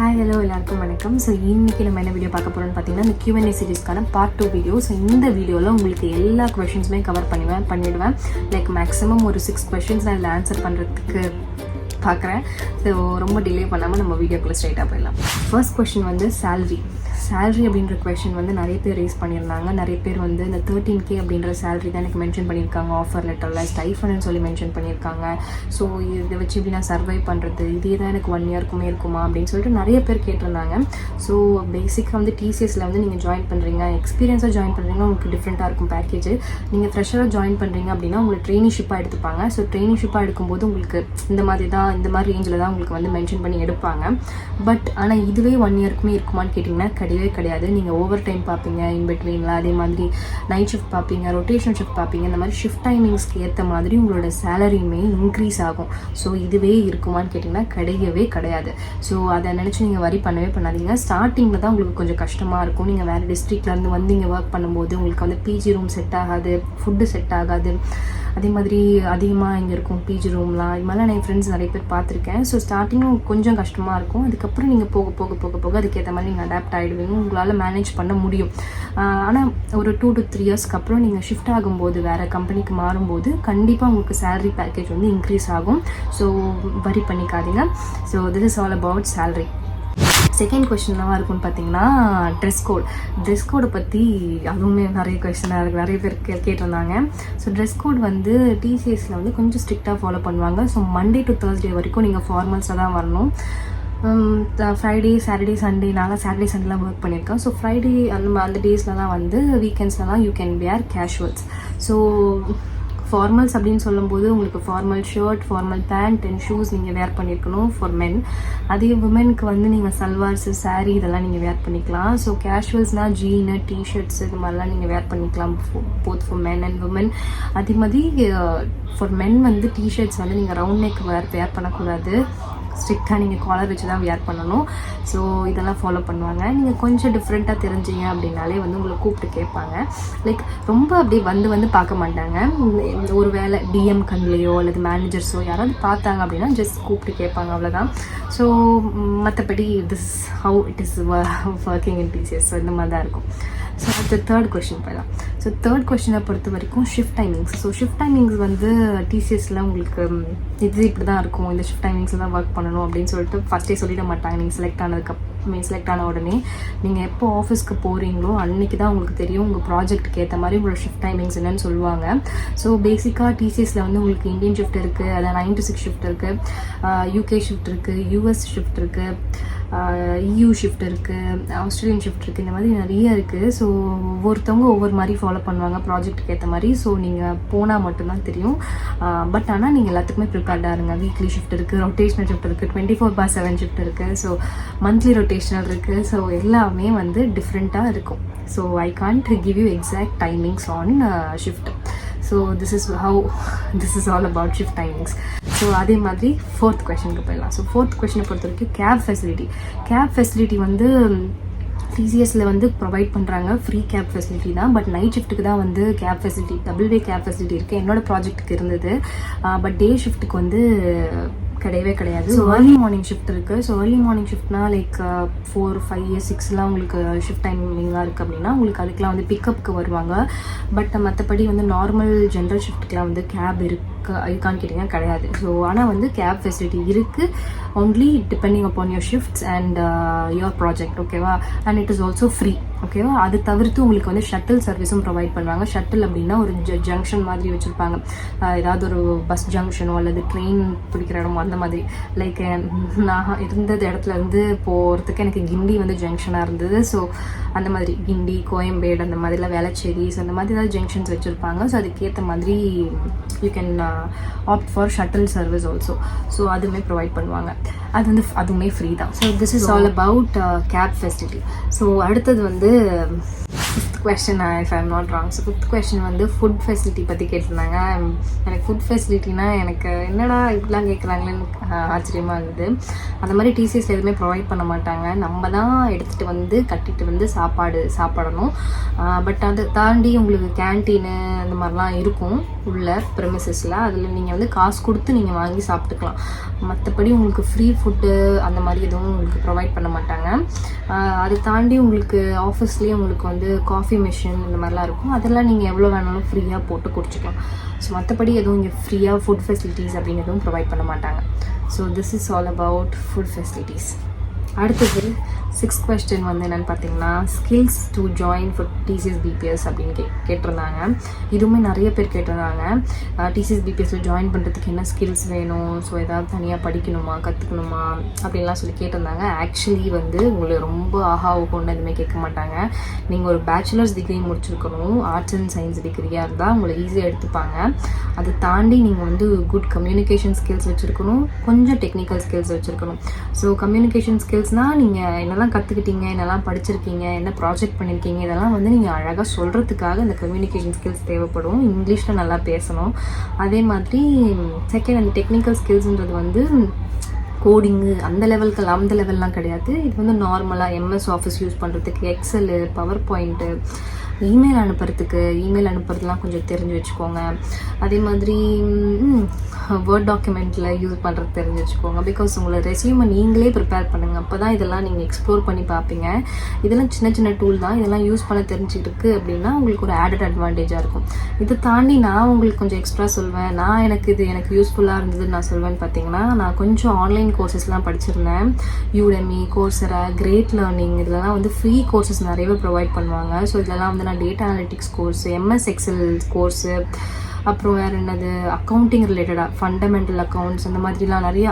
Hi hello எல்லாருக்கும் வணக்கம். So இன்றைக்கி நம்ம என்ன வீடியோ பார்க்க போகிறோம்னு பார்த்தீங்கன்னா இந்த Q&A சீரிஸ்க்கான பார்ட் 2 வீடியோ. ஸோ இந்த வீடியோவில் உங்களுக்கு எல்லா கொஷின்ஸுமே கவர் பண்ணிவிடுவேன். லைக் மேக்ஸிமம் ஒரு 6 கொஷின்ஸ் நான் இதில் ஆன்சர் பண்ணுறதுக்கு பார்க்குறேன். ஸோ ரொம்ப டிலே பண்ணாமல் நம்ம வீடியோக்குள்ளே ஸ்ட்ரைட்டாக போயிடலாம். ஃபர்ஸ்ட் கொஷின் வந்து சேல்ரி அப்படின்ற கொஷின் வந்து நிறைய பேர் ரேஸ் பண்ணியிருந்தாங்க. நிறைய பேர் வந்து இந்த 13K அப்படின்ற சேலரி தான் எனக்கு மென்ஷன் பண்ணியிருக்காங்க ஆஃபர் லெட்டரில், ஸ்டைஃபன்னு சொல்லி மென்ஷன் பண்ணியிருக்காங்க. ஸோ இதை வச்சு எப்படி நான் சர்வை பண்ணுறது, இதே தான் எனக்கு 1 இயர்க்குமே இருக்குமா அப்படின்னு சொல்லிட்டு நிறைய பேர் கேட்டிருந்தாங்க. ஸோ பேசிக்காக வந்து TCSல வந்து நீங்கள் ஜாயின் பண்ணுறீங்க, எக்ஸ்பீரியன்ஸாக ஜாயின் பண்ணுறீங்கன்னா உங்களுக்கு டிஃப்ரெண்ட்டாக இருக்கும் பேக்கேஜ். நீங்கள் ஃப்ரெஷராக ஜாயின் பண்ணுறீங்க அப்படின்னா உங்களுக்கு ட்ரெயினிஷிப்பாக எடுத்துப்பாங்க. ஸோ ட்ரெயினிஷிப்பாக எடுக்கும்போது உங்களுக்கு இந்த மாதிரி ரேஞ்சில் தான் உங்களுக்கு வந்து மென்ஷன் பண்ணி எடுப்பாங்க. பட் ஆனால் இதுவே 1 இயர்க்குமே இருக்குமான்னு கேட்டிங்கன்னா கிடையாது. நீங்கள் ஓவர் டைம் பார்ப்பீங்க இன்பிட்வீனில், அதே மாதிரி நைட் ஷிஃப்ட் பார்ப்பீங்க, ரொட்டேஷன் ஷிஃப்ட் பார்ப்பீங்க. இந்த மாதிரி ஷிஃப்ட் டைமிங்ஸ்க்கு ஏற்ற மாதிரி உங்களோட சேலரியுமே இன்க்ரீஸ் ஆகும். ஸோ இதுவே இருக்குமான்னு கேட்டிங்கன்னா கிடையாது. ஸோ அதை நினச்சி நீங்கள் வரி பண்ணாதீங்க. ஸ்டார்டிங்கில் தான் உங்களுக்கு கொஞ்சம் கஷ்டமாக இருக்கும். நீங்கள் வேறு டிஸ்ட்ரிக்ட்லேருந்து வந்து இங்கே ஒர்க் பண்ணும்போது உங்களுக்கு வந்து பிஜி ரூம் செட் ஆகாது, ஃபுட்டு செட் ஆகாது. அதே மாதிரி அதிகமாக இங்கே இருக்கும் பிஜி ரூம்லாம். இது மாதிரிலாம் என் ஃப்ரெண்ட்ஸ் நிறைய பேர் பார்த்துருக்கேன். ஸோ ஸ்டார்டிங்கும் கொஞ்சம் கஷ்டமாக இருக்கும். அதுக்கப்புறம் நீங்கள் போக அதுக்கேற்ற மாதிரி நீங்கள் அடாப்ட் ஆகிடுவீங்க, உங்களால் மேனேஜ் பண்ண முடியும். ஆனால் ஒரு 2 to 3 இயர்ஸ்க்கு அப்புறம் நீங்கள் ஷிஃப்ட் ஆகும்போது வேறு கம்பெனிக்கு மாறும்போது கண்டிப்பாக உங்களுக்கு சேலரி பேக்கேஜ் வந்து இன்க்ரீஸ் ஆகும். ஸோ வரி பண்ணிக்காதீங்க. So this is all about salary. Second question என்னவா இருக்குன்னு பார்த்தீங்கன்னா ட்ரெஸ் கோடை பற்றி அதுவுமே நிறைய பேர் கேட்டிருந்தாங்க. ஸோ ட்ரெஸ் கோட் வந்து TCSல வந்து கொஞ்சம் ஸ்ட்ரிக்டாக ஃபாலோ பண்ணுவாங்க. ஸோ மண்டே டு தேர்ஸ்டே வரைக்கும் நீங்கள் ஃபார்மல்ஸாக தான் வரணும். ஃப்ரைடே சாட்டர்டே சண்டே, நான் சாட்டர்டே சண்டேலாம் ஒர்க் பண்ணியிருக்கேன். ஸோ ஃப்ரைடே அந்த டேஸ்லலாம் வந்து வீக்கெண்ட்ஸ்லாம் you can wear casuals. So formals அப்படின்னு சொல்லும்போது உங்களுக்கு formal shirt, formal pant and shoes நீங்கள் வேர் பண்ணியிருக்கணும் ஃபார் மென். அதே உமனுக்கு வந்து நீங்கள் சல்வார்ஸு, சாரீ இதெல்லாம் நீங்கள் வேர் பண்ணிக்கலாம். ஸோ கேஷுவல்ஸ்னால் ஜீனு, டிஷர்ட்ஸ் இது மாதிரிலாம் நீங்கள் வேர் பண்ணிக்கலாம் both for men and women. அதே மாதிரி ஃபார் மென் வந்து டிஷர்ட்ஸ் வந்து நீங்கள் ரவுண்ட் நெக் வேர் பண்ணக்கூடாது. ஸ்ட்ரிக்டாக நீங்கள் காலர் வச்சு தான் வியர் பண்ணணும். ஸோ இதெல்லாம் ஃபாலோ பண்ணுவாங்க. நீங்கள் கொஞ்சம் டிஃப்ரெண்ட்டாக தெரிஞ்சிங்க அப்படின்னாலே வந்து உங்களை கூப்பிட்டு கேட்பாங்க. லைக் ரொம்ப அப்படியே வந்து பார்க்க மாட்டாங்க. ஒரு வேளை டிஎம் கண்லேயோ அல்லது மேனேஜர்ஸோ யாராவது பார்த்தாங்க அப்படின்னா ஜஸ்ட் கூப்பிட்டு கேட்பாங்க, அவ்வளோதான். ஸோ மற்றபடி this how it is working in TCS. So இந்த மாதிரி தான் இருக்கும். ஸோ அடுத்த தேர்ட் கொஸ்டின் போயிடலாம். ஸோ தேர்ட் கொஸ்டினை பொறுத்த வரைக்கும் shift timings. So shift timings வந்து TCSல உங்களுக்கு இது இப்படி தான் இருக்கும், இந்த ஷிஃப்ட் டைமிங்ஸில் தான் ஒர்க் பண்ணணும் அப்படின்னு சொல்லிட்டு ஃபஸ்ட்டே சொல்லிட மாட்டாங்க. நீங்கள் செலக்ட் ஆன உடனே நீங்கள் எப்போ ஆஃபீஸ்க்கு போகிறீங்களோ அன்றைக்கி தான் உங்களுக்கு தெரியும் உங்கள் ப்ராஜெக்ட்டுக்கு ஏற்ற மாதிரி உங்களோட ஷிஃப்ட் டைமிங்ஸ் என்னன்னு சொல்லுவாங்க. ஸோ பேசிக்காக TCSல வந்து உங்களுக்கு இந்தியன் ஷிஃப்ட் இருக்குது, அதான் 9 to 6 ஷிஃப்ட் இருக்குது, UK ஷிஃப்ட் இருக்குது, US ஷிஃப்ட் இருக்குது, EU ஷிஃப்ட் இருக்குது, ஆஸ்திரேலியன் ஷிஃப்ட் இருக்குது. இந்த மாதிரி நிறைய இருக்குது. ஸோ ஒவ்வொருத்தவங்க ஒவ்வொரு மாதிரி ஃபாலோ பண்ணுவாங்க ப்ராஜெக்ட்டுக்கு ஏற்ற மாதிரி. ஸோ நீங்கள் போனால் மட்டும்தான் தெரியும். பட் ஆனால் நீங்கள் எல்லாத்துக்குமே ப்ரிப்பேர்டாக இருங்க. வீக்லி ஷிஃப்ட் இருக்குது, ரொட்டேஷனல் ஷிஃப்ட் இருக்குது, 24/7 ஷிஃப்ட் இருக்குது, ஸோ மந்த்லி ரொட்டேஷனல் இருக்குது. ஸோ எல்லாமே வந்து டிஃப்ரெண்ட்டாக இருக்கும். So I can't give you exact timings on shift. So this is all about shift timings. So அதே மாதிரி ஃபோர்த் கொஸ்டினுக்கு போயிடலாம். ஸோ ஃபோர்த் கொஸ்டினை பொறுத்த வரைக்கும் கேப் ஃபெசிலிட்டி வந்து TCSல வந்து ப்ரொவைட் பண்ணுறாங்க. ஃப்ரீ கேப் ஃபெசிலிட்டி தான். பட் நைட் ஷிஃப்ட்டுக்கு தான் வந்து cab facility, double way cab facility இருக்குது. என்னோடய ப்ராஜெக்ட்டுக்கு இருந்தது. பட் டே ஷிஃப்ட்டுக்கு வந்து கிடையாது. ஸோ ஏர்லி மார்னிங் ஷிஃப்ட் இருக்குது. ஸோ ஏர்லி மார்னிங் ஷிஃப்ட்னா லைக் 4, 5, 6 உங்களுக்கு ஷிஃப்ட் டைமிங்காக இருக்குது அப்படின்னா உங்களுக்கு அதுக்கெலாம் வந்து பிக்கப்புக்கு வருவாங்க. பட் மற்றபடி வந்து நார்மல் ஜென்ரல் ஷிஃப்ட்டுக்கெலாம் வந்து கேப் இருக்கான்னு கேட்டிங்கன்னா கிடையாது. ஸோ ஆனால் வந்து கேப் ஃபெசிலிட்டி இருக்குது, only depending upon your shifts and your project. ஓகேவா? And it is also free. ஓகேவா? அது தவிர்த்து உங்களுக்கு வந்து ஷட்டில் சர்வீஸும் ப்ரொவைட் பண்ணுவாங்க. ஷட்டில் அப்படின்னா ஒரு ஜங்ஷன் மாதிரி வச்சுருப்பாங்க. ஏதாவது ஒரு பஸ் ஜங்ஷனோ அல்லது ட்ரெயின் பிடிக்கிற இடமோ அந்த மாதிரி. லைக் நான் இருந்த இடத்துல இருந்து போகிறதுக்கு எனக்கு கிண்டி வந்து ஜங்ஷனாக இருந்தது. ஸோ அந்த மாதிரி கிண்டி, கோயம்பேடு, அந்த மாதிரிலாம் வேளச்சேரி, ஸோ அந்த மாதிரி ஏதாவது ஜங்ஷன்ஸ் வச்சுருப்பாங்க. ஸோ அதுக்கேற்ற மாதிரி you can opt for shuttle service also. So அதுவுமே ப்ரொவைட் பண்ணுவாங்க. அது வந்து அதுவுமே ஃப்ரீ தான். So this is all about cab facility. So அடுத்தது வந்து fifth question if I'm not wrong. So fifth question வந்து ஃபுட் ஃபெசிலிட்டி பற்றி கேட்டிருந்தாங்க. எனக்கு ஃபுட் ஃபெசிலிட்டினா எனக்கு என்னடா இப்படிலாம் கேட்குறாங்களேன்னு ஆச்சரியமாக இருந்தது. அந்த மாதிரி டிசிஎஸ்ல எதுவுமே ப்ரொவைட் பண்ண மாட்டாங்க. நம்ம தான் எடுத்துகிட்டு வந்து கட்டிட்டு வந்து சாப்பிடணும். பட் அதை தாண்டி உங்களுக்கு கேன்டீனு அந்த மாதிரிலாம் இருக்கும் உள்ள ப்ரெமிசஸில். அதில் நீங்கள் வந்து காசு கொடுத்து நீங்கள் வாங்கி சாப்பிட்டுக்கலாம். மற்றபடி உங்களுக்கு ஃப்ரீ ஃபுட்டு அந்த மாதிரி எதுவும் உங்களுக்கு ப்ரொவைட் பண்ண மாட்டாங்க. அதை தாண்டி உங்களுக்கு ஆஃபீஸ்லேயே உங்களுக்கு வந்து காஃபி மிஷின் இந்த மாதிரிலாம் இருக்கும். அதெல்லாம் நீங்கள் எவ்வளோ வேணாலும் ஃப்ரீயாக போட்டு குடிச்சிக்கலாம். ஸோ மற்றபடி எதுவும் இங்கே ஃப்ரீயாக ஃபுட் ஃபெசிலிட்டிஸ் அப்படின்னு எதுவும் ப்ரொவைட் பண்ண மாட்டாங்க. So this is all about food facilities. அடுத்தது 6th கொஸ்டின் வந்து என்னென்னு பார்த்தீங்கன்னா skills to join for TCS PBS அப்படின்னு கேட்டிருந்தாங்க. இதுவுமே நிறைய பேர் கேட்டிருந்தாங்க. டிசிஎஸ் பிபிஎஸ்சில் ஜாயின் பண்ணுறதுக்கு என்ன ஸ்கில்ஸ் வேணும், ஸோ ஏதாவது தனியாக படிக்கணுமா கற்றுக்கணுமா அப்படின்லாம் சொல்லி கேட்டிருந்தாங்க. ஆக்சுவலி வந்து உங்களை ரொம்ப கொண்டு எதுவுமே கேட்க மாட்டாங்க. நீங்கள் ஒரு பேச்சுலர்ஸ் டிகிரி முடிச்சிருக்கணும், ஆர்ட்ஸ் அண்ட் சயின்ஸ் டிகிரியாக இருந்தால் உங்களை ஈஸியாக எடுத்துப்பாங்க. அதை தாண்டி நீங்கள் வந்து குட் கம்யூனிகேஷன் ஸ்கில்ஸ் வச்சுருக்கணும், கொஞ்சம் டெக்னிக்கல் ஸ்கில்ஸ் வச்சுருக்கணும். ஸோ கம்யூனிகேஷன் ஸ்கில்ஸ்னால் நீங்கள் என்னெல்லாம் கற்றுக்கிட்டீங்க, என்னெல்லாம் படிச்சிருக்கீங்க, என்ன ப்ராஜெக்ட் பண்ணியிருக்கீங்க, இதெல்லாம் வந்து நீங்கள் அழகாக சொல்கிறதுக்காக இந்த கம்யூனிகேஷன் ஸ்கில்ஸ் தேவைப்படும். இங்கிலீஷில் நல்லா பேசணும். அதே மாதிரி செகண்ட் அந்த டெக்னிக்கல் ஸ்கில்ஸ்ன்றது வந்து கோடிங்கு அந்த லெவல்லாம் கிடையாது. இது வந்து நார்மலாக எம்எஸ் ஆஃபீஸ் யூஸ் பண்ணுறதுக்கு, எக்ஸலு, பவர் பாயிண்ட்டு, இமெயில் அனுப்புறதுலாம் கொஞ்சம் தெரிஞ்சு வச்சுக்கோங்க. அதே மாதிரி வேர்ட் டாக்குமெண்ட்டில் யூஸ் பண்ணுறது தெரிஞ்சு வச்சுக்கோங்க. பிகாஸ் உங்களை ரெஸ்யூமை நீங்களே ப்ரிப்பேர் பண்ணுங்கள். அப்போ தான் இதெல்லாம் நீங்கள் எக்ஸ்ப்ளோர் பண்ணி பார்ப்பீங்க. இதெல்லாம் சின்ன டூல் தான். இதெல்லாம் யூஸ் பண்ண தெரிஞ்சுக்கிட்டு அப்படின்னா உங்களுக்கு ஒரு ஆடட் அட்வான்டேஜாக இருக்கும். இதை தாண்டி நான் உங்களுக்கு கொஞ்சம் எக்ஸ்ட்ரா சொல்வேன். எனக்கு யூஸ்ஃபுல்லாக இருந்ததுன்னு நான் சொல்வேன்னு பார்த்தீங்கன்னா, நான் கொஞ்சம் ஆன்லைன் கோர்சஸ்லாம் படிச்சிருந்தேன். யூடெமி, கோர்சரா, கிரேட் லேர்னிங் இதெல்லாம் வந்து ஃப்ரீ கோர்சஸ் நிறையவே ப்ரொவைட் பண்ணுவாங்க. ஸோ இதெல்லாம் வந்து நான் data analytics course, MS Excel course, அப்புறம் வேறு என்னது அக்கௌண்டிங் ரிலேட்டடாக ஃபண்டமெண்டல் அக்கௌண்ட்ஸ் அந்த மாதிரிலாம் நிறையா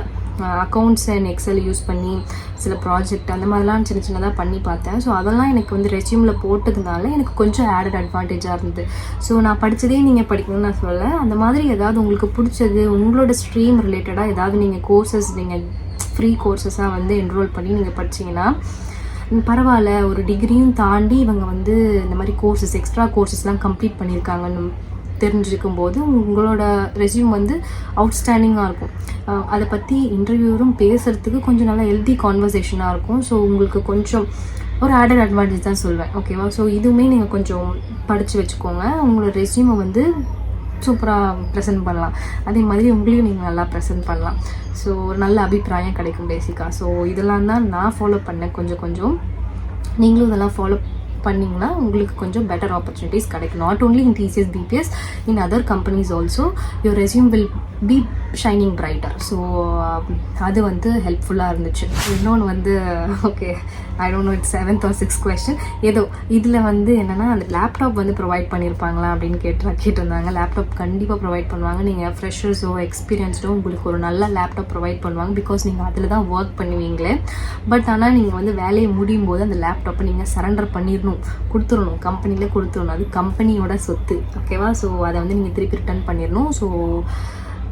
அக்கௌண்ட்ஸ் அண்ட் எக்ஸல் யூஸ் பண்ணி சில ப்ராஜெக்ட் அந்த மாதிரிலாம் சின்னதாக பண்ணி பார்த்தேன். ஸோ அதெல்லாம் எனக்கு வந்து ரெஸ்யூமில் போட்டதுனால எனக்கு கொஞ்சம் ஆடட் அட்வான்டேஜாக இருந்தது. ஸோ நான் படித்ததே நீங்கள் படிக்கணும்னு நான் சொல்லலை. அந்த மாதிரி ஏதாவது உங்களுக்கு பிடிச்சது உங்களோட ஸ்ட்ரீம் ரிலேட்டடாக ஏதாவது நீங்கள் கோர்சஸ் நீங்கள் ஃப்ரீ கோர்சஸாக வந்து என்ரோல் பண்ணி நீங்கள் படிச்சிங்கன்னா பரவாயில்ல. ஒரு டிகிரியும் தாண்டி இவங்க வந்து இந்த மாதிரி கோர்சஸ் எக்ஸ்ட்ரா கோர்சஸ்லாம் கம்ப்ளீட் பண்ணியிருக்காங்கன்னு தெரிஞ்சிருக்கும் போது உங்களோட ரெஸ்யூம் வந்து அவுட்ஸ்டாண்டிங்காக இருக்கும். அதை பற்றி இன்டர்வியூரும் பேசுகிறதுக்கு கொஞ்சம் நல்லா ஹெல்தி கான்வர்சேஷனாக இருக்கும். ஸோ உங்களுக்கு கொஞ்சம் ஒரு ஆடட் அட்வான்டேஜ் தான் சொல்வேன். ஓகேவா? ஸோ இதுவுமே நீங்கள் கொஞ்சம் படித்து வச்சுக்கோங்க. உங்களோட ரெஸ்யூமை வந்து சூப்பராக ப்ரெசென்ட் பண்ணலாம். அதே மாதிரி உங்களையும் நீங்கள் நல்லா ப்ரெசென்ட் பண்ணலாம். ஸோ ஒரு நல்ல அபிப்பிராயம் கிடைக்கும் பேசிக்காக. ஸோ இதெல்லாம் தான் நான் ஃபாலோ பண்ணேன். கொஞ்சம் நீங்களும் இதெல்லாம் ஃபாலோ பண்ணிங்கன்னா உங்களுக்கு கொஞ்சம் பெட்டர் ஆப்பர்ச்சுனிட்டிஸ் கிடைக்கும். Not only in TCS PBS, in other companies also your resume will be shining brighter. So அது வந்து ஹெல்ப்ஃபுல்லாக இருந்துச்சு. இன்னொன்று வந்து okay I don't know it's 7th or 6th question ஏதோ இதில் வந்து என்னென்னா அந்த லேப்டாப் வந்து ப்ரொவைட் பண்ணியிருப்பாங்களா அப்படின்னு கேட்டிருந்தாங்க. லேப்டாப் கண்டிப்பாக ப்ரொவைட் பண்ணுவாங்க. நீங்கள் ஃப்ரெஷர்ஸோ எக்ஸ்பீரியன்ஸ்டோ உங்களுக்கு ஒரு நல்ல லேப்டாப் ப்ரொவைட் பண்ணுவாங்க. பிகாஸ் நீங்கள் அதில் தான் ஒர்க் பண்ணுவீங்களே. பட் ஆனால் நீங்கள் வந்து வேலையை முடியும் போது அந்த லேப்டாப்பை நீங்கள் சரண்டர் கொடுத்துடணும், கம்பெனியில் கொடுத்துடணும். அது கம்பெனியோட சொத்து. ஓகேவா? ஸோ அதை வந்து நீங்கள் திருப்பி ரிட்டர்ன் பண்ணிடணும். ஸோ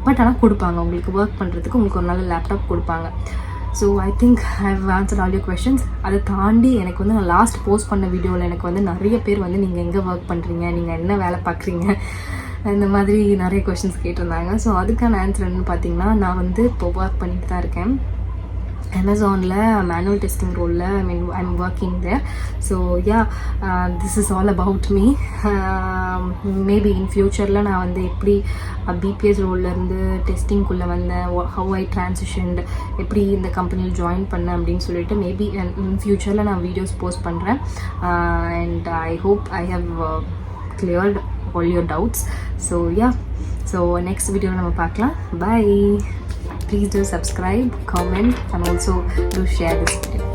பட் ஆனால் கொடுப்பாங்க உங்களுக்கு ஒர்க் பண்ணுறதுக்கு உங்களுக்கு ஒரு நல்ல லேப்டாப் கொடுப்பாங்க. So I think I have answered all your questions. அதை தாண்டி எனக்கு வந்து நான் லாஸ்ட் போஸ்ட் பண்ண வீடியோவில் எனக்கு வந்து நிறைய பேர் வந்து நீங்கள் எங்கே ஒர்க் பண்ணுறீங்க, நீங்கள் என்ன வேலை பார்க்குறீங்க, இந்த மாதிரி நிறைய கொஸ்டின்ஸ் கேட்டிருந்தாங்க. ஸோ அதுக்கான ஆன்சர் என்னன்னு பார்த்தீங்கன்னா, நான் வந்து இப்போ ஒர்க் பண்ணிட்டு தான் இருக்கேன். அமேசானில் மேனுவல் டெஸ்டிங் ரோலில் I'm working there. So yeah this is all about me. Maybe in ஃப்யூச்சரில் நான் வந்து எப்படி பிபிஎஸ் ரோல்லேருந்து டெஸ்டிங்குள்ளே வந்தேன், ஹவ் ஐ ட்ரான்சிஷன்ட், எப்படி இந்த கம்பெனியில் ஜாயின் பண்ணேன் அப்படின்னு சொல்லிட்டு மேபி இன் ஃப்யூச்சரில் நான் வீடியோஸ் போஸ்ட் பண்ணுறேன். And I hope I have cleared all your doubts. So yeah, so next video நம்ம பார்க்கலாம். Bye. Please do subscribe, comment and also do share this video.